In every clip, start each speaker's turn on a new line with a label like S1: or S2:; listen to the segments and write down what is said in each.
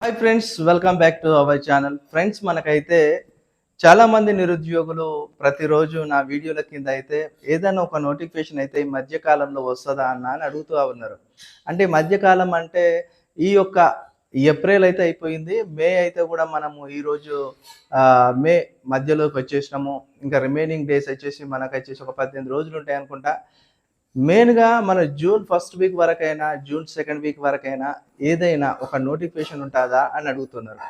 S1: Hi friends, welcome back to our channel. Friends, మనకైతే చాలామంది నిరుద్యోగులు ప్రతిరోజు నా వీడియోల కింద అయితే ఏదైనా ఒక నోటిఫికేషన్ అయితే ఈ మధ్యకాలంలో వస్తుందా అని అడుగుతూ ఉన్నారు. అంటే మధ్యకాలం అంటే ఈ యొక్క ఏప్రిల్ అయితే అయిపోయింది. మే అయితే కూడా మనము ఈరోజు మే మధ్యలోకి వచ్చేసినాము. ఇంకా రిమైనింగ్ డేస్ వచ్చేసి మనకు ఒక 18 రోజులు ఉంటాయి అనుకుంటా. మెయిన్‌గా మన జూన్ ఫస్ట్ వీక్ వరకైనా, జూన్ సెకండ్ వీక్ వరకైనా ఏదైనా ఒక నోటిఫికేషన్ ఉంటుందా అని అడుగుతున్నారు.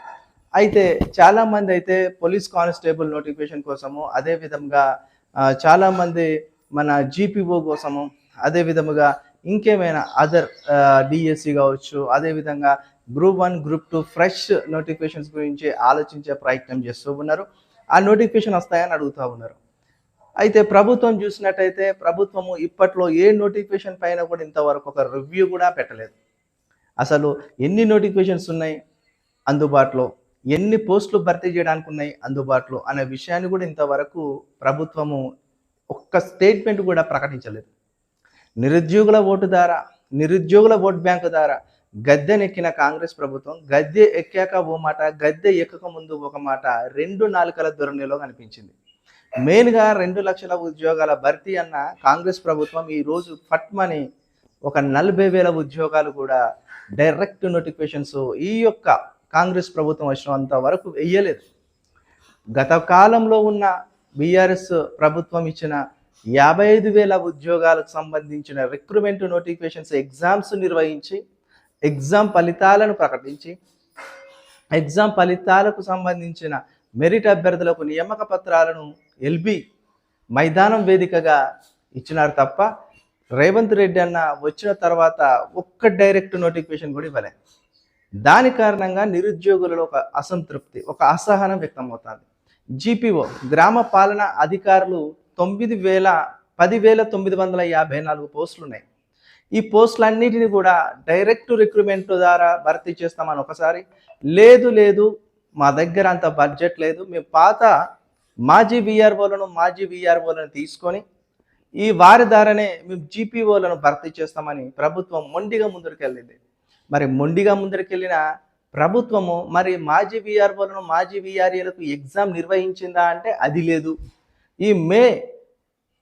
S1: అయితే చాలామంది అయితే పోలీస్ కానిస్టేబుల్ నోటిఫికేషన్ కోసము, అదే విధంగా చాలామంది మన జీపీఓ కోసము, అదే విధముగా ఇంకేమైనా అదర్ డిఎస్సి కావచ్చు, అదేవిధంగా గ్రూప్ 1, గ్రూప్ 2 ఫ్రెష్ నోటిఫికేషన్స్ గురించి ఆలోచించే ప్రయత్నం చేస్తూ ఉన్నారు. ఆ నోటిఫికేషన్ వస్తాయని అడుగుతూ ఉన్నారు. అయితే ప్రభుత్వం చూసినట్టయితే ప్రభుత్వము ఇప్పట్లో ఏ నోటిఫికేషన్ పైన కూడా ఇంతవరకు ఒక రివ్యూ కూడా పెట్టలేదు. అసలు ఎన్ని నోటిఫికేషన్స్ ఉన్నాయి అందుబాటులో, ఎన్ని పోస్టులు భర్తీ చేయడానికి ఉన్నాయి అందుబాటులో అనే విషయాన్ని కూడా ఇంతవరకు ప్రభుత్వము ఒక్క స్టేట్మెంట్ కూడా ప్రకటించలేదు. నిరుద్యోగుల ఓటు ద్వారా, నిరుద్యోగుల ఓట్ బ్యాంకు ద్వారా గద్దెనెక్కిన కాంగ్రెస్ ప్రభుత్వం గద్దె ఎక్కాక ఓ మాట, గద్దె ఎక్కక ముందు ఒక మాట, రెండు నాలుకల ధోరణిలో కనిపించింది. మెయిన్‌గా 2,00,000 ఉద్యోగాల భర్తీ అన్న కాంగ్రెస్ ప్రభుత్వం ఈరోజు ఫట్మని ఒక 40,000 ఉద్యోగాలు కూడా డైరెక్ట్ నోటిఫికేషన్స్ ఈ యొక్క కాంగ్రెస్ ప్రభుత్వం వచ్చినంత వరకు వెయ్యలేదు. గత కాలంలో ఉన్న బీఆర్ఎస్ ప్రభుత్వం ఇచ్చిన 55,000 ఉద్యోగాలకు సంబంధించిన రిక్రూట్మెంట్ నోటిఫికేషన్స్ ఎగ్జామ్స్ నిర్వహించి, ఎగ్జామ్ ఫలితాలను ప్రకటించి, ఎగ్జామ్ ఫలితాలకు సంబంధించిన మెరిట్ అభ్యర్థులకు నియామక పత్రాలను ఎల్బి మైదానం వేదికగా ఇచ్చినారు తప్ప రేవంత్ రెడ్డి అన్న వచ్చిన తర్వాత ఒక్క డైరెక్ట్ నోటిఫికేషన్ కూడా ఇవ్వలే. దాని కారణంగా నిరుద్యోగులలో ఒక అసంతృప్తి, ఒక అసహనం వ్యక్తమవుతుంది. జీపీఓ గ్రామ పాలన అధికారులు 10,954 పోస్టులు ఉన్నాయి. ఈ పోస్టులన్నిటిని కూడా డైరెక్ట్ రిక్రూట్మెంట్ ద్వారా భర్తీ చేస్తామని ఒకసారి, లేదు మా దగ్గర అంత బడ్జెట్ లేదు, మేము పాత మాజీ వీఆర్ఓలను తీసుకొని ఈ వారి ద్వారానే మేము జీపీఓలను భర్తీ చేస్తామని ప్రభుత్వం మొండిగా ముందరికెళ్ళింది. మరి మొండిగా ముందరికెళ్ళిన ప్రభుత్వము మరి మాజీ వీఆర్ఓలను, మాజీ వీఆర్ఏలకు ఎగ్జామ్ నిర్వహించిందా అంటే అది లేదు. ఈ మే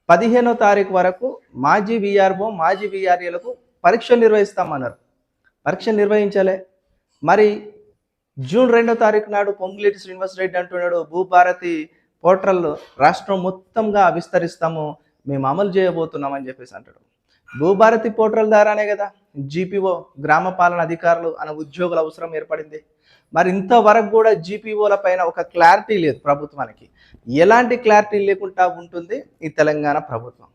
S1: 15వ తారీఖు వరకు మాజీ వీఆర్ఓ, మాజీ వీఆర్ఏలకు పరీక్ష నిర్వహిస్తామన్నారు. పరీక్ష నిర్వహించలే. మరి జూన్ 2వ తారీఖు నాడు పొంగులేటి శ్రీనివాసరెడ్డి అంటున్నాడు, భూభారతి పోర్టల్ రాష్ట్రం మొత్తంగా విస్తరిస్తాము, మేము అమలు చేయబోతున్నామని చెప్పేసి అంటాడు. భూభారతి పోర్టల్ ద్వారానే కదా జీపీఓ గ్రామ పాలన అధికారులు అనే ఉద్యోగుల అవసరం ఏర్పడింది. మరి ఇంతవరకు కూడా జీపీఓల పైన ఒక క్లారిటీ లేదు ప్రభుత్వానికి. ఎలాంటి క్లారిటీ లేకుండా ఉంటుంది ఈ తెలంగాణ ప్రభుత్వం.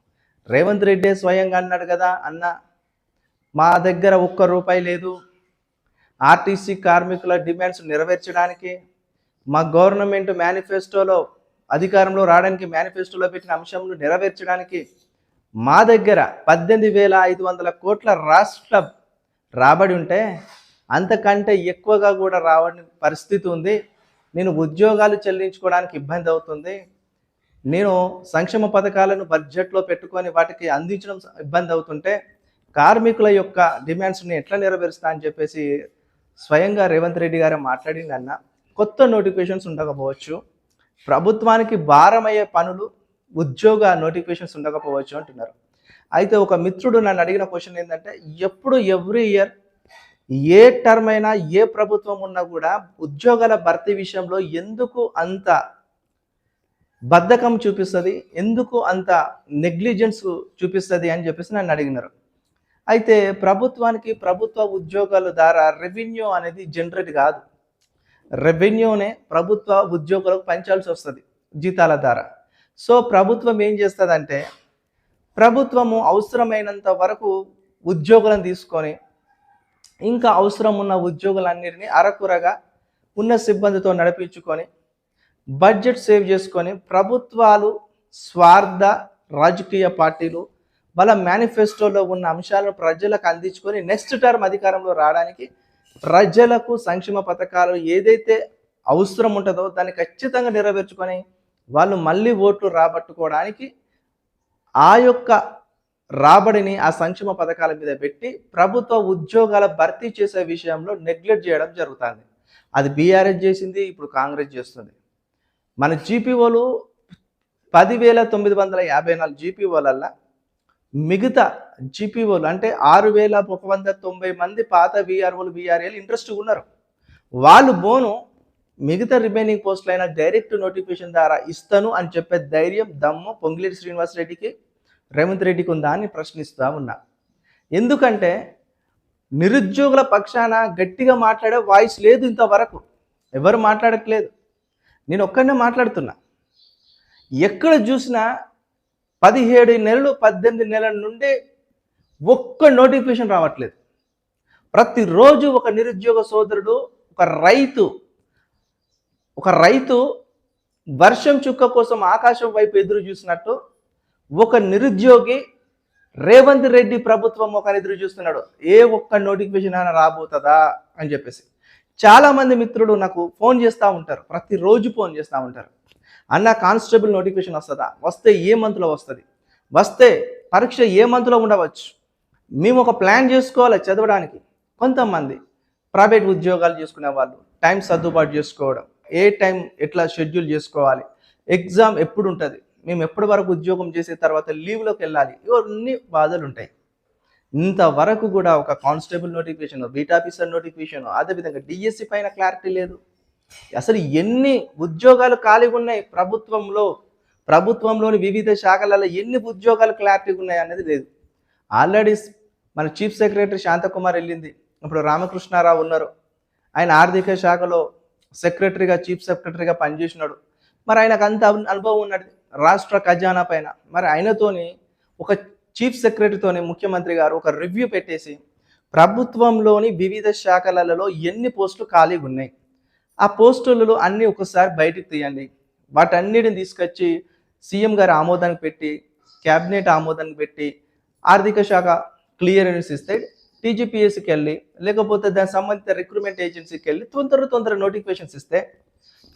S1: రేవంత్ రెడ్డి స్వయంగా అన్నాడు కదా, అన్న మా దగ్గర ఒక్క రూపాయి లేదు, ఆర్టీసీ కార్మికుల డిమాండ్స్ నెరవేర్చడానికి మా గవర్నమెంట్ మేనిఫెస్టోలో అధికారంలో రావడానికి మేనిఫెస్టోలో పెట్టిన అంశంను నెరవేర్చడానికి మా దగ్గర 18,500 కోట్ల రాష్ట్ర రాబడి ఉంటే అంతకంటే ఎక్కువగా కూడా రావని పరిస్థితి ఉంది. నేను ఉద్యోగాలు చెల్లించుకోవడానికి ఇబ్బంది అవుతుంది, నేను సంక్షేమ పథకాలను బడ్జెట్లో పెట్టుకొని వాటికి అందించడం ఇబ్బంది అవుతుంటే కార్మికుల యొక్క డిమాండ్స్ని ఎట్లా నెరవేరుస్తా అని చెప్పేసి స్వయంగా రేవంత్ రెడ్డి గారు మాట్లాడిందన్న. కొత్త నోటిఫికేషన్స్ ఉండకపోవచ్చు, ప్రభుత్వానికి భారమయ్యే పనులు, ఉద్యోగ నోటిఫికేషన్స్ ఉండకపోవచ్చు అంటున్నారు. అయితే ఒక మిత్రుడు నన్ను అడిగిన క్వశ్చన్ ఏంటంటే, ఎప్పుడు ఎవ్రీ ఇయర్ ఏ టర్మ్ అయినా ఏ ప్రభుత్వం ఉన్నా కూడా ఉద్యోగాల భర్తీ విషయంలో ఎందుకు అంత బద్ధకం చూపిస్తుంది, ఎందుకు అంత నెగ్లిజెన్స్ చూపిస్తుంది అని చెప్పేసి నన్ను అడిగినారు. అయితే ప్రభుత్వానికి ప్రభుత్వ ఉద్యోగాల ద్వారా రెవెన్యూ అనేది జనరేట్ కాదు. రెవెన్యూనే ప్రభుత్వ ఉద్యోగులకు పంచాల్సి వస్తుంది జీతాల ద్వారా. సో ప్రభుత్వం ఏం చేస్తుందంటే, ప్రభుత్వము అవసరమైనంత వరకు ఉద్యోగులను తీసుకొని ఇంకా అవసరం ఉన్న ఉద్యోగులన్నిటినీ అరకురగా ఉన్న సిబ్బందితో నడిపించుకొని బడ్జెట్ సేవ్ చేసుకొని ప్రభుత్వాలు, స్వార్థ రాజకీయ పార్టీలు వాళ్ళ మేనిఫెస్టోలో ఉన్న అంశాలను ప్రజలకు అందించుకొని నెక్స్ట్ టర్మ్ అధికారంలో రావడానికి ప్రజలకు సంక్షేమ పథకాలు ఏదైతే అవసరం ఉంటుందో దాన్ని ఖచ్చితంగా నెరవేర్చుకొని వాళ్ళు మళ్ళీ ఓట్లు రాబట్టుకోవడానికి ఆ యొక్క రాబడిని ఆ సంక్షేమ పథకాల మీద పెట్టి ప్రభుత్వ ఉద్యోగాల భర్తీ చేసే విషయంలో నెగ్లెక్ట్ చేయడం జరుగుతుంది. అది బీఆర్ఎస్ చేసింది, ఇప్పుడు కాంగ్రెస్ చేస్తుంది. మన జీపీఓలు 10,954 జీపీఓలల్లా మిగతా జీపీఓలు అంటే 6,190 మంది పాత వీఆర్ఓలు వీఆర్ఏలు ఇంట్రెస్ట్గా ఉన్నారు. వాళ్ళు బోను మిగతా రిమైనింగ్ పోస్టులైన డైరెక్ట్ నోటిఫికేషన్ ద్వారా ఇస్తాను అని చెప్పే ధైర్యం దమ్ము పొంగిలేటి శ్రీనివాసరెడ్డికి, రేవంత్ రెడ్డికి ఉందా అని ప్రశ్నిస్తూ ఉన్నా. ఎందుకంటే నిరుద్యోగుల పక్షాన గట్టిగా మాట్లాడే వాయిస్ లేదు, ఇంతవరకు ఎవరు మాట్లాడట్లేదు. నేను ఒక్కడనే మాట్లాడుతున్నా. ఎక్కడ చూసినా 17 నెలలు 18 నెలల నుండి ఒక్క నోటిఫికేషన్ రావట్లేదు. ప్రతిరోజు ఒక నిరుద్యోగ సోదరుడు, ఒక రైతు వర్షం చుక్క కోసం ఆకాశం వైపు ఎదురు చూసినట్టు ఒక నిరుద్యోగి రేవంత్ రెడ్డి ప్రభుత్వం ఒక ఎదురు చూస్తున్నాడు. ఏ ఒక్క నోటిఫికేషన్ అయినా రాబోతుందా అని చెప్పేసి. చాలామంది మిత్రులు నాకు ఫోన్ చేస్తూ ఉంటారు, ప్రతిరోజు ఫోన్ చేస్తూ ఉంటారు. అన్న కానిస్టేబుల్ నోటిఫికేషన్ వస్తుందా, వస్తే ఏ మంత్లో వస్తుంది, వస్తే పరీక్ష ఏ మంత్లో ఉండవచ్చు, మేము ఒక ప్లాన్ చేసుకోవాలి చదవడానికి. కొంతమంది ప్రైవేట్ ఉద్యోగాలు చేసుకునే వాళ్ళు టైం సర్దుబాటు చేసుకోవడం, ఏ టైం ఎట్లా షెడ్యూల్ చేసుకోవాలి, ఎగ్జామ్ ఎప్పుడు ఉంటుంది, మేము ఎప్పటి వరకు ఉద్యోగం చేసే తర్వాత లీవ్లోకి వెళ్ళాలి, ఇవన్నీ బాధలు ఉంటాయి. ఇంతవరకు కూడా ఒక constable notification, beat officer notification, అదేవిధంగా డిఎస్సి పైన క్లారిటీ లేదు. అసలు ఎన్ని ఉద్యోగాలు ఖాళీగా ఉన్నాయి ప్రభుత్వంలోని వివిధ శాఖలలో ఎన్ని ఉద్యోగాలు క్లారిటీగా ఉన్నాయి అనేది లేదు. ఆల్రెడీ మన చీఫ్ సెక్రటరీ శాంతకుమార్ వెళ్ళింది, ఇప్పుడు రామకృష్ణారావు ఉన్నారు, ఆయన ఆర్థిక శాఖలో సెక్రటరీగా చీఫ్ సెక్రటరీగా పనిచేసినాడు. మరి ఆయనకు అంత అనుభవం ఉన్నది రాష్ట్ర ఖజానా పైన. మరి ఆయనతోని ఒక చీఫ్ సెక్రటరీతోని ముఖ్యమంత్రి గారు ఒక రివ్యూ పెట్టేసి ప్రభుత్వంలోని వివిధ శాఖలలో ఎన్ని పోస్టులు ఖాళీగా ఉన్నాయి, ఆ పోస్టులలో అన్నీ ఒకసారి బయటకు తీయండి, వాటన్నిటిని తీసుకొచ్చి సీఎం గారి ఆమోదానికి పెట్టి, క్యాబినెట్ ఆమోదానికి పెట్టి, ఆర్థిక శాఖ క్లియరెన్స్ ఇస్తే టీజీపీఎస్సికి వెళ్ళి, లేకపోతే దానికి సంబంధిత రిక్రూట్మెంట్ ఏజెన్సీకి వెళ్ళి తొందర నోటిఫికేషన్స్ ఇస్తే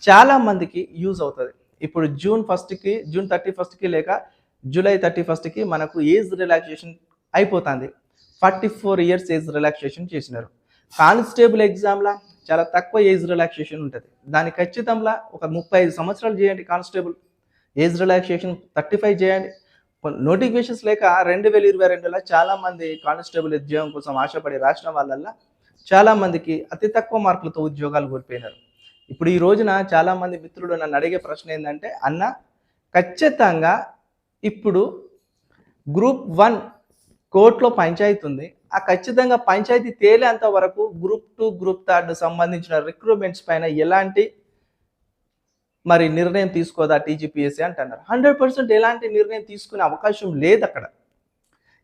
S1: చాలామందికి యూజ్ అవుతుంది. ఇప్పుడు జూన్ 31కి లేక జూలై 31కి మనకు ఏజ్ రిలాక్సేషన్ అయిపోతుంది. 44 ఇయర్స్ ఏజ్ రిలాక్సేషన్ చేసినారు. కానిస్టేబుల్ ఎగ్జామ్లా చాలా తక్కువ ఏజ్ రిలాక్సేషన్ ఉంటుంది. దాని ఖచ్చితంగా ఒక 35 సంవత్సరాలు చేయండి కానిస్టేబుల్ ఏజ్ రిలాక్సేషన్, 35 చేయండి. నోటిఫికేషన్స్ లేక 2022లో చాలామంది కానిస్టేబుల్ ఉద్యోగం కోసం ఆశపడి రాసిన వాళ్ళల్లో చాలామందికి అతి తక్కువ మార్కులతో ఉద్యోగాలు కోల్పోయినారు. ఇప్పుడు ఈ రోజున చాలామంది మిత్రులు నన్ను అడిగే ప్రశ్న ఏంటంటే, అన్న ఖచ్చితంగా ఇప్పుడు గ్రూప్ 1 కోర్టులో పంచాయతీ ఉంది, ఆ ఖచ్చితంగా పంచాయతీ తేలేంత వరకు గ్రూప్ 2 గ్రూప్ 3 సంబంధించిన రిక్రూట్మెంట్స్ పైన ఎలాంటి మరి నిర్ణయం తీసుకోదా టీజీపీఎస్సీ అంటున్నారు. 100% ఎలాంటి నిర్ణయం తీసుకునే అవకాశం లేదు అక్కడ.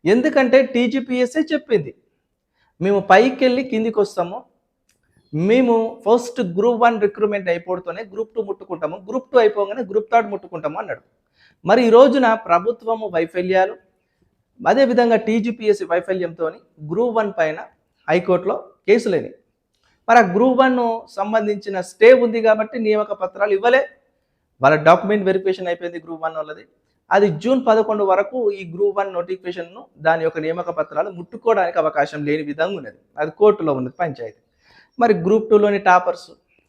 S1: ఎందుకంటే టీజీపీఎస్సీ చెప్పింది, మేము పైకి వెళ్ళి కిందికి వస్తాము, మేము ఫస్ట్ గ్రూప్ 1 రిక్రూట్మెంట్ అయిపోతూనే గ్రూప్ 2 ముట్టుకుంటాము, గ్రూప్ 2 అయిపోగానే గ్రూప్ 3 ముట్టుకుంటాము అన్నాడు. మరి ఈ రోజున ప్రభుత్వము వైఫల్యాలు, అదేవిధంగా టీజీపీఎస్సీ వైఫల్యంతో గ్రూప్ 1 పైన హైకోర్టులో కేసులేని. మరి ఆ గ్రూప్ 1 సంబంధించిన స్టే ఉంది కాబట్టి నియామక పత్రాలు ఇవ్వలే, వాళ్ళ డాక్యుమెంట్ వెరిఫికేషన్ అయిపోయింది గ్రూప్ 1 వాళ్ళది. అది జూన్ 11 వరకు ఈ గ్రూప్ 1 నోటిఫికేషన్ను దాని యొక్క నియామక పత్రాలు ముట్టుకోవడానికి అవకాశం లేని విధంగా ఉన్నది. అది కోర్టులో ఉన్నది పంచాయతీ. మరి గ్రూప్ 2లోని టాపర్స్,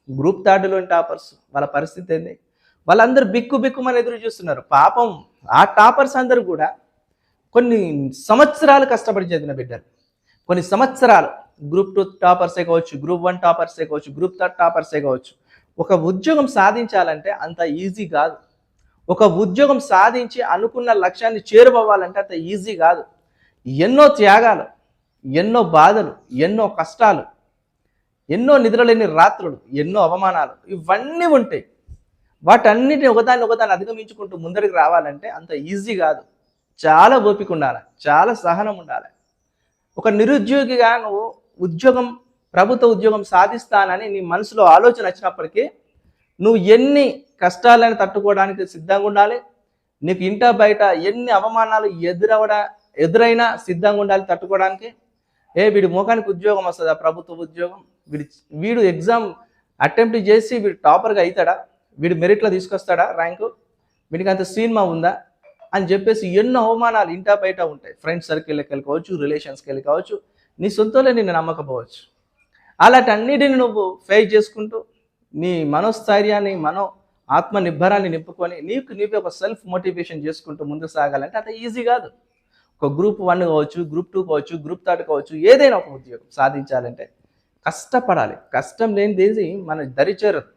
S1: గ్రూప్ 3లోని టాపర్స్ వాళ్ళ పరిస్థితి ఏంది? వాళ్ళందరూ బిక్కుమని ఎదురు చూస్తున్నారు. పాపం ఆ టాపర్స్ అందరూ కూడా కొన్ని సంవత్సరాలు కష్టపడి చదివిన బిడ్డలు, కొన్ని సంవత్సరాలు గ్రూప్ 2 టాపర్సే కావచ్చు, గ్రూప్ 1 టాపర్సే కావచ్చు, గ్రూప్ 3 టాపర్సే కావచ్చు. ఒక ఉద్యోగం సాధించాలంటే అంత ఈజీ కాదు. ఒక ఉద్యోగం సాధించి అనుకున్న లక్ష్యాన్ని చేరుకోవాలంటే అంత ఈజీ కాదు. ఎన్నో త్యాగాలు, ఎన్నో బాధలు, ఎన్నో కష్టాలు, ఎన్నో నిద్రలేని రాత్రులు, ఎన్నో అవమానాలు, ఇవన్నీ ఉంటాయి. వాటన్నిటిని ఒకదాన్ని అధిగమించుకుంటూ ముందరికి రావాలంటే అంత ఈజీ కాదు. చాలా ఓపిక ఉండాలి, చాలా సహనం ఉండాలి. ఒక నిరుద్యోగిగా నువ్వు ప్రభుత్వ ఉద్యోగం సాధిస్తానని నీ మనసులో ఆలోచన వచ్చినప్పటికీ నువ్వు ఎన్ని కష్టాలను తట్టుకోవడానికి సిద్ధంగా ఉండాలి. నీకు ఇంట బయట ఎన్ని అవమానాలు ఎదురైనా సిద్ధంగా ఉండాలి తట్టుకోవడానికి. వీడి మోకానికి ఉద్యోగం వస్తుందా, ప్రభుత్వ ఉద్యోగం, వీడు ఎగ్జామ్ అటెంప్ట్ చేసి వీడు టాపర్గా అవుతాడా, వీడు మెరిట్లో తీసుకొస్తాడా ర్యాంకు, వీడికి అంత సినిమా ఉందా అని చెప్పేసి ఎన్నో అవమానాలు ఇంటా బయట ఉంటాయి. ఫ్రెండ్స్ సర్కిల్కి వెళ్ళి కావచ్చు, రిలేషన్స్కి వెళ్ళి కావచ్చు, నీ సొంతంలో నిన్ను నమ్మకపోవచ్చు. అలాంటన్నిటిని నువ్వు ఫేస్ చేసుకుంటూ నీ మనోస్థైర్యాన్ని ఆత్మ నిబ్బరాన్ని నింపుకొని నీవే ఒక సెల్ఫ్ మోటివేషన్ చేసుకుంటూ ముందుకు సాగాలంటే అంత ఈజీ కాదు. ఒక గ్రూప్ 1 కావచ్చు, గ్రూప్ 2 కావచ్చు, గ్రూప్ 3 కావచ్చు, ఏదైనా ఒక ఉద్యోగం సాధించాలంటే కష్టపడాలి. కష్టం లేనిదేది మన దరి చేరదు.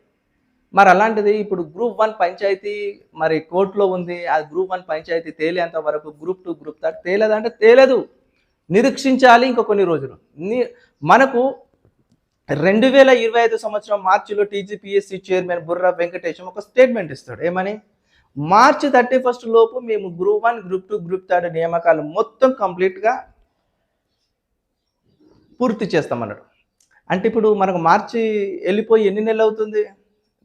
S1: మరి అలాంటిది ఇప్పుడు గ్రూప్ 1 పంచాయతీ మరి కోర్టులో ఉంది. ఆ గ్రూప్ 1 పంచాయతీ తేలేంత వరకు గ్రూప్ 2, గ్రూప్ 3 తేలేదంటే తేలేదు. నిరీక్షించాలి ఇంకా కొన్ని రోజులు. మనకు 2025 సంవత్సరం మార్చిలో టీజీపీఎస్సీ చైర్మన్ బుర్రా వెంకటేశం ఒక స్టేట్మెంట్ ఇస్తాడు. ఏమని? మార్చి 31 లోపు మేము గ్రూప్ 1, గ్రూప్ 2, గ్రూప్ 3 నియామకాలు మొత్తం కంప్లీట్గా పూర్తి చేస్తామన్నాడు. అంటే ఇప్పుడు మనకు మార్చి వెళ్ళిపోయి ఎన్ని నెలలు అవుతుంది?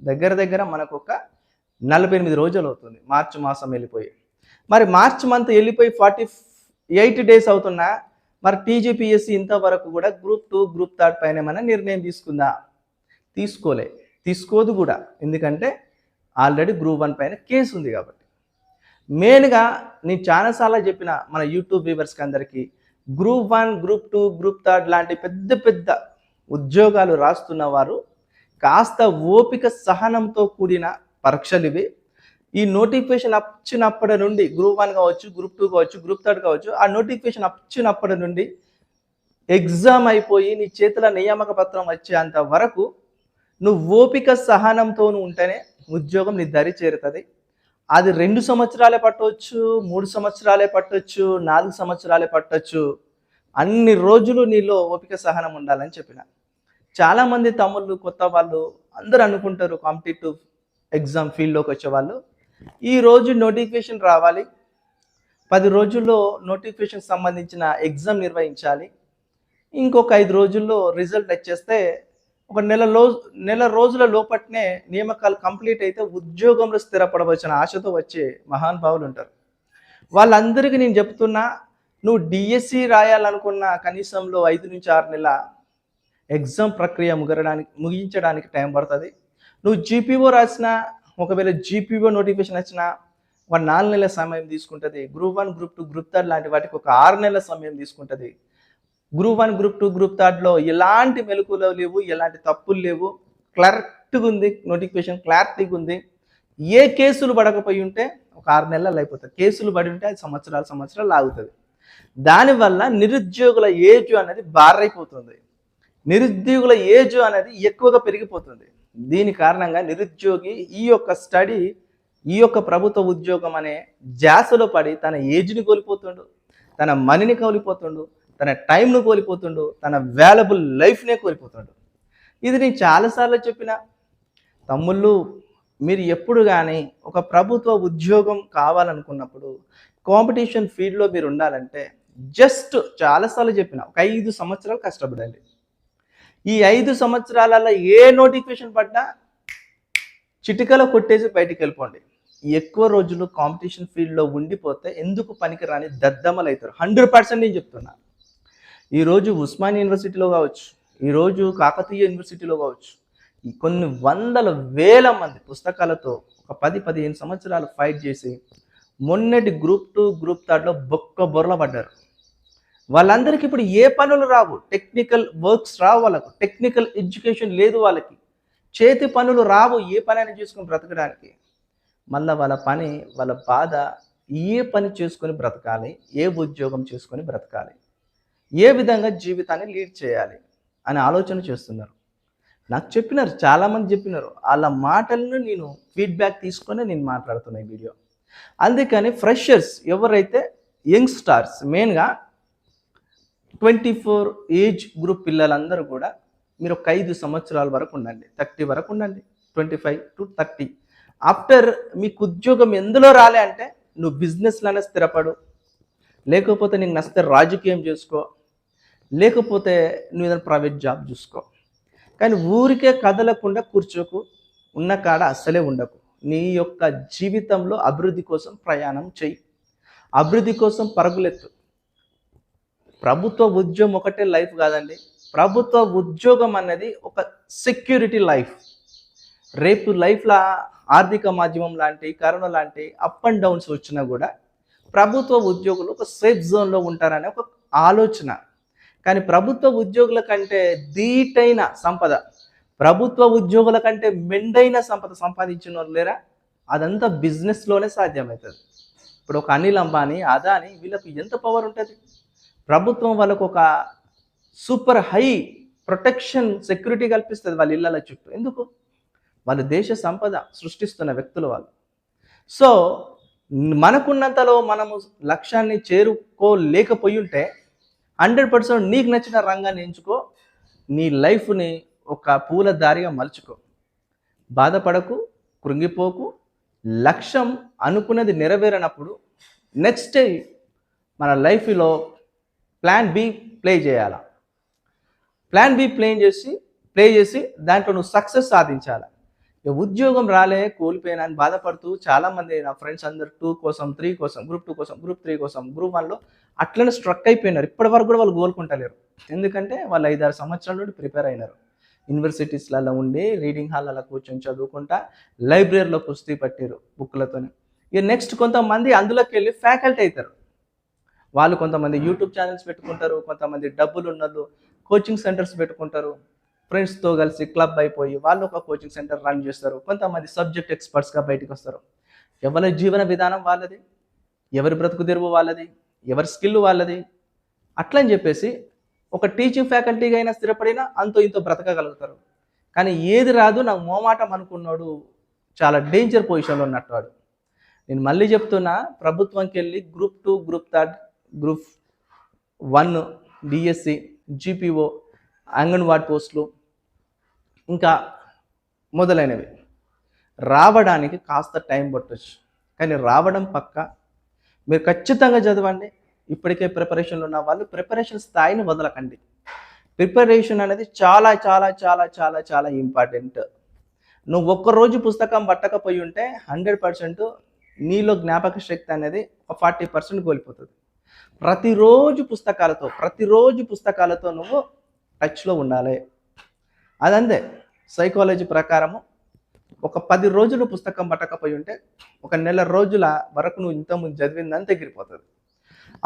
S1: దగ్గర దగ్గర మనకు ఒక 48 రోజులు అవుతుంది మార్చి మాసం వెళ్ళిపోయి. మరి మార్చి మంత్ వెళ్ళిపోయి 48 డేస్ అవుతున్నా మరి టీజీపీఎస్సీ ఇంతవరకు కూడా గ్రూప్ 2, గ్రూప్ 3 పైన ఏమైనా నిర్ణయం తీసుకుందా? తీసుకోదు కూడా. ఎందుకంటే ఆల్రెడీ గ్రూప్ 1 పైన కేసు ఉంది కాబట్టి. మెయిన్గా నేను చాలాసార్లు చెప్పిన మన యూట్యూబ్ వ్యూవర్స్కి అందరికీ, గ్రూప్ 1, గ్రూప్ 2, గ్రూప్ 3 లాంటి పెద్ద పెద్ద ఉద్యోగాలు రాస్తున్న వారు కాస్త ఓపిక సహనంతో కూడిన పరీక్షలు ఇవి. ఈ నోటిఫికేషన్ వచ్చినప్పటి నుండి గ్రూప్ 1 కావచ్చు, గ్రూప్ 2 కావచ్చు, గ్రూప్ 3 కావచ్చు, ఆ నోటిఫికేషన్ వచ్చినప్పటి నుండి ఎగ్జామ్ అయిపోయి నీ చేతుల నియామక పత్రం వచ్చేంత వరకు నువ్వు ఓపిక సహనంతో ఉంటేనే ఉద్యోగం నీ దరి చేరుతుంది. అది 2 సంవత్సరాలే పట్టవచ్చు, 3 సంవత్సరాలే పట్టవచ్చు, 4 సంవత్సరాలే పట్టవచ్చు. అన్ని రోజులు నీలో ఓపిక సహనం ఉండాలని చెప్పిన. చాలామంది తమ్ముళ్ళు, కొత్త వాళ్ళు అందరూ అనుకుంటారు కాంపిటేటివ్ ఎగ్జామ్ ఫీల్డ్లోకి వచ్చేవాళ్ళు, ఈరోజు నోటిఫికేషన్ రావాలి, 10 రోజుల్లో నోటిఫికేషన్ సంబంధించిన ఎగ్జామ్ నిర్వహించాలి, ఇంకొక 5 రోజుల్లో రిజల్ట్ వచ్చేస్తే ఒక నెల రోజుల లోపట్నే నియామకాలు కంప్లీట్ అయితే ఉద్యోగంలో స్థిరపడవచ్చిన ఆశతో వచ్చే మహానుభావులు ఉంటారు. వాళ్ళందరికీ నేను చెప్తున్నా, నువ్వు డిఎస్సి రాయాలనుకున్న కనీసంలో 5 నుంచి 6 నెలల ఎగ్జామ్ ప్రక్రియ ముగించడానికి టైం పడుతుంది. నువ్వు జీపీఓ రాసినా, ఒకవేళ జీపీఓ నోటిఫికేషన్ వచ్చినా ఒక 4 నెలల సమయం తీసుకుంటుంది. గ్రూప్ 1, గ్రూప్ 2, గ్రూప్ 3 లాంటి వాటికి ఒక 6 నెలల సమయం తీసుకుంటుంది. గ్రూప్ 1, గ్రూప్ 2, గ్రూప్ 3లో ఎలాంటి మెలకువలు లేవు, ఎలాంటి తప్పులు లేవు, క్లారిటీగా ఉంది, నోటిఫికేషన్ క్లారిటీగా ఉంది. ఏ కేసులు పడకపోయి ఉంటే ఒక 6 నెలలు అయిపోతుంది. కేసులు పడి ఉంటే అది సంవత్సరాలు ఆగుతుంది. దానివల్ల నిరుద్యోగుల ఏజ్ అనేది బారైపోతుంది. నిరుద్యోగుల ఏజ్ అనేది ఎక్కువగా పెరిగిపోతుంది. దీని కారణంగా నిరుద్యోగి ఈ యొక్క ప్రభుత్వ ఉద్యోగం అనే ధ్యాసలో పడి తన ఏజ్ని కోల్పోతుండు, తన మనీని కోల్పోతుండు, తన టైంను కోల్పోతుండు, తన వాల్యుబుల్ లైఫ్నే కోల్పోతుండు. ఇది నేను చాలాసార్లు చెప్పిన. తమ్ముళ్ళు, మీరు ఎప్పుడు కానీ ఒక ప్రభుత్వ ఉద్యోగం కావాలనుకున్నప్పుడు కాంపిటీషన్ ఫీల్డ్లో మీరు ఉండాలంటే చాలాసార్లు చెప్పిన, ఒక 5 సంవత్సరాలు కష్టపడండి. ఈ 5 సంవత్సరాలలో ఏ నోటిఫికేషన్ పడ్డా చిటికలో కొట్టేసి బయటికి వెళ్ళిపోండి. ఎక్కువ రోజులు కాంపిటీషన్ ఫీల్డ్లో ఉండిపోతే ఎందుకు పనికిరాని దద్దమ్మలు అవుతారు. 100% నేను చెప్తున్నా. ఈరోజు ఉస్మానియా యూనివర్సిటీలో కావచ్చు, ఈరోజు కాకతీయ యూనివర్సిటీలో కావచ్చు, కొన్ని వందల వేల మంది పుస్తకాలతో ఒక 10-15 సంవత్సరాలు ఫైట్ చేసి మొన్నటి గ్రూప్ 2, గ్రూప్ 3లో బొర్ల పడ్డారు. వాళ్ళందరికీ ఇప్పుడు ఏ పనులు రావు, టెక్నికల్ వర్క్స్ రావు, వాళ్ళకు టెక్నికల్ ఎడ్యుకేషన్ లేదు, వాళ్ళకి చేతి పనులు రావు, ఏ పనైనా చేసుకొని బ్రతకడానికి. మళ్ళీ వాళ్ళ బాధ ఏ పని చేసుకొని బ్రతకాలి, ఏ ఉద్యోగం చేసుకొని బ్రతకాలి, ఏ విధంగా జీవితాన్ని లీడ్ చేయాలి అని ఆలోచన చేస్తున్నారు. నాకు చెప్పినారు, చాలామంది చెప్పినారు. వాళ్ళ మాటలను నేను ఫీడ్బ్యాక్ తీసుకొని నేను మాట్లాడుతున్నా ఈ వీడియో. అందుకని ఫ్రెషర్స్ ఎవరైతే యంగ్స్టార్స్, మెయిన్గా 24 ఏజ్ గ్రూప్ పిల్లలందరూ కూడా మీరు ఒక 5 సంవత్సరాల వరకు ఉండండి, 30 వరకు ఉండండి, 25 to 30. ఆఫ్టర్ మీకు ఉద్యోగం ఎందులో రాలే అంటే నువ్వు బిజినెస్లోనే స్థిరపడు, లేకపోతే నీకు నచ్చితే రాజకీయం చేసుకో, లేకపోతే నువ్వు ఏదైనా ప్రైవేట్ జాబ్ చూసుకో. కానీ ఊరికే కదలకుండా కూర్చోకు, ఉన్న కాడ అస్సలే ఉండకు. నీ యొక్క జీవితంలో అభివృద్ధి కోసం ప్రయాణం చెయ్యి, అభివృద్ధి కోసం పరుగులెత్తు. ప్రభుత్వ ఉద్యోగం ఒకటే లైఫ్ కాదండి. ప్రభుత్వ ఉద్యోగం అనేది ఒక సెక్యూరిటీ లైఫ్. రేపు లైఫ్లో ఆర్థిక మాధ్యమం లాంటి, కరోనా లాంటి అప్ అండ్ డౌన్స్ వచ్చినా కూడా ప్రభుత్వ ఉద్యోగులు ఒక సేఫ్ జోన్లో ఉంటారనే ఒక ఆలోచన. కానీ ప్రభుత్వ ఉద్యోగుల కంటే ధీటైన సంపద, ప్రభుత్వ ఉద్యోగుల కంటే మెండైన సంపద సంపాదించిన వాళ్ళు లేరా? అదంతా బిజినెస్లోనే సాధ్యమవుతుంది. ఇప్పుడు ఒక అనిల్ అంబానీ, అదానీ వీళ్ళకి ఎంత పవర్ ఉంటుంది? ప్రభుత్వం వాళ్ళకు ఒక సూపర్ హై ప్రొటెక్షన్ సెక్యూరిటీ కల్పిస్తుంది వాళ్ళ ఇళ్ళ చుట్టూ. ఎందుకు? వాళ్ళు దేశ సంపద సృష్టిస్తున్న వ్యక్తులు వాళ్ళు. సో మనకున్నంతలో మనము లక్ష్యాన్ని చేరుకోలేకపోయి ఉంటే 100% నీకు నచ్చిన రంగాన్ని ఎంచుకో, నీ లైఫ్ని ఒక పూల దారిగా మలుచుకో. బాధపడకు, కృంగిపోకు. లక్ష్యం అనుకున్నది నెరవేరనప్పుడు నెక్స్ట్ డే మన లైఫ్లో ప్లాన్ బి ప్లే చేయాలి. ప్లాన్ బి ప్లే చేసి దాంట్లో నువ్వు సక్సెస్ సాధించాలి. ఉద్యోగం రాలే, కోల్పోయినా అని బాధపడుతూ చాలామంది నా ఫ్రెండ్స్ అందరు 2 కోసం, 3 కోసం, గ్రూప్ 2 కోసం, గ్రూప్ 3 కోసం, గ్రూప్ 1లో అట్లనే స్ట్రక్ అయిపోయినారు. ఇప్పటి వరకు కూడా వాళ్ళు కోలుకుంటలేరు. ఎందుకంటే వాళ్ళు 5-6 సంవత్సరాల నుండి ప్రిపేర్ అయినారు. యూనివర్సిటీస్లలో ఉండి రీడింగ్ హాల్లో కూర్చొని చదువుకుంటా లైబ్రరీలో పుస్తీ పట్టారు బుక్లతో. ఇక నెక్స్ట్ కొంతమంది అందులోకి వెళ్ళి ఫ్యాకల్టీ అవుతారు. వాళ్ళు కొంతమంది యూట్యూబ్ ఛానల్స్ పెట్టుకుంటారు, కొంతమంది డబ్బులు ఉన్నోళ్ళు కోచింగ్ సెంటర్స్ పెట్టుకుంటారు. ఫ్రెండ్స్తో కలిసి క్లబ్ అయిపోయి వాళ్ళు ఒక కోచింగ్ సెంటర్ రన్ చేస్తారు. కొంతమంది సబ్జెక్ట్ ఎక్స్పర్ట్స్గా బయటకు వస్తారు. ఎవరి జీవన విధానం వాళ్ళది, ఎవరి బ్రతుకు తెరువు వాళ్ళది, ఎవరి స్కిల్ వాళ్ళది. అట్లని చెప్పేసి ఒక టీచింగ్ ఫ్యాకల్టీగా అయినా స్థిరపడినా అంతో ఇంతో బ్రతకగలుగుతారు. కానీ ఏది రాదు నాకు మోమాటం అనుకున్నాడు చాలా డేంజర్ పొజిషన్లో ఉన్నట్టు వాడు. నేను మళ్ళీ చెప్తున్నా, ప్రభుత్వంకి వెళ్ళి group 2, group 3, group 1, DSC, GPO, anganwadi పోస్టులు ఇంకా మొదలైనవి రావడానికి కాస్త టైం పట్టవచ్చు. కానీ రావడం పక్క. మీరు ఖచ్చితంగా చదవండి. ఇప్పటికే ప్రిపరేషన్లో ఉన్న వాళ్ళు ప్రిపరేషన్ స్థాయిని వదలకండి. ప్రిపరేషన్ అనేది చాలా చాలా చాలా చాలా చాలా ఇంపార్టెంట్. నువ్వు ఒక్కరోజు పుస్తకం పట్టకపోయి ఉంటే 100% నీలో జ్ఞాపక శక్తి అనేది 40% కోల్పోతుంది. ప్రతిరోజు పుస్తకాలతో నువ్వు టచ్లో ఉండాలి. అదంతే. సైకాలజీ ప్రకారము ఒక 10 రోజులు పుస్తకం పట్టకపోయి ఉంటే 1 నెల రోజుల వరకు నువ్వు ఇంతకుముందు చదివిందని తగ్గిపోతుంది.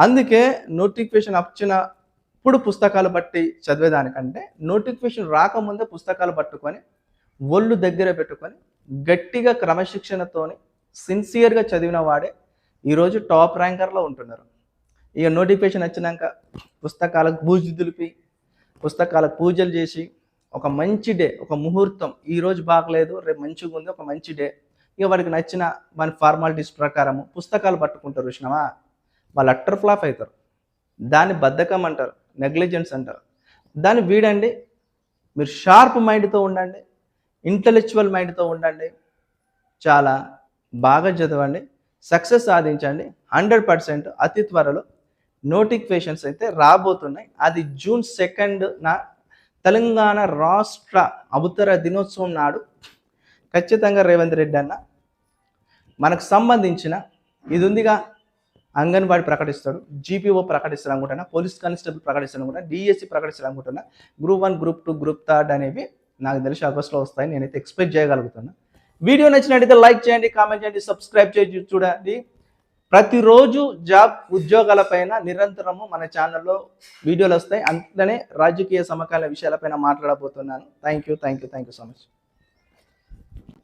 S1: అందుకే నోటిఫికేషన్ వచ్చినప్పుడు పుస్తకాలు బట్టి చదివేదానికంటే నోటిఫికేషన్ రాకముందే పుస్తకాలు పట్టుకొని ఒళ్ళు దగ్గర పెట్టుకొని గట్టిగా క్రమశిక్షణతోని సిన్సియర్గా చదివిన వాడే ఈరోజు టాప్ ర్యాంకర్లో ఉంటున్నారు. ఇక నోటిఫికేషన్ వచ్చినాక పుస్తకాలకు బూజు దులిపి, పుస్తకాలకు పూజలు చేసి ఒక మంచి డే, ఒక ముహూర్తం, ఈరోజు బాగలేదు రేపు మంచిగా ఉంది, ఒక మంచి డే, ఇక వాడికి నచ్చిన మన ఫార్మాలిటీస్ ప్రకారము పుస్తకాలు పట్టుకుంటారు. చూసినావా, వాళ్ళు అట్టర్ ఫ్లాప్ అవుతారు. దాన్ని బద్ధకం అంటారు, నెగ్లిజెన్స్ అంటారు. దాన్ని వీడండి. మీరు షార్ప్ మైండ్తో ఉండండి, ఇంటలెక్చువల్ మైండ్తో ఉండండి, చాలా బాగా చదవండి, సక్సెస్ సాధించండి. 100% అతి త్వరలో నోటిఫికేషన్స్ అయితే రాబోతున్నాయి. అది జూన్ 2న తెలంగాణ రాష్ట్ర అవతర దినోత్సవం నాడు ఖచ్చితంగా రేవంత్ రెడ్డి అన్న మనకు సంబంధించిన ఇది ఉందిగా, అంగన్వాడీ ప్రకటిస్తాడు, జీపీఓ ప్రకటిస్తాడు అనుకుంటున్నా, పోలీస్ కానిస్టేబుల్ ప్రకటిస్తాడు అనుకుంటున్నా, డిఎస్సి ప్రకటిస్తాడు అనుకుంటున్నా, గ్రూప్ 1, గ్రూప్ 2, గ్రూప్ 3 అనేవి నాకు తెలిసి ఆగస్టులో వస్తాయి. నేనైతే ఎక్స్పెక్ట్ చేయగలుగుతున్నా. వీడియో నచ్చినట్టయితే లైక్ చేయండి, కామెంట్ చేయండి, సబ్స్క్రైబ్ చేసి చూడండి. ప్రతిరోజు ఉద్యోగాలపైన నిరంతరము మన ఛానల్లో వీడియోలు వస్తాయి. అంతనే రాజకీయ సమకాలీన విషయాలపైన మాట్లాడబోతున్నాను. Thank you so much.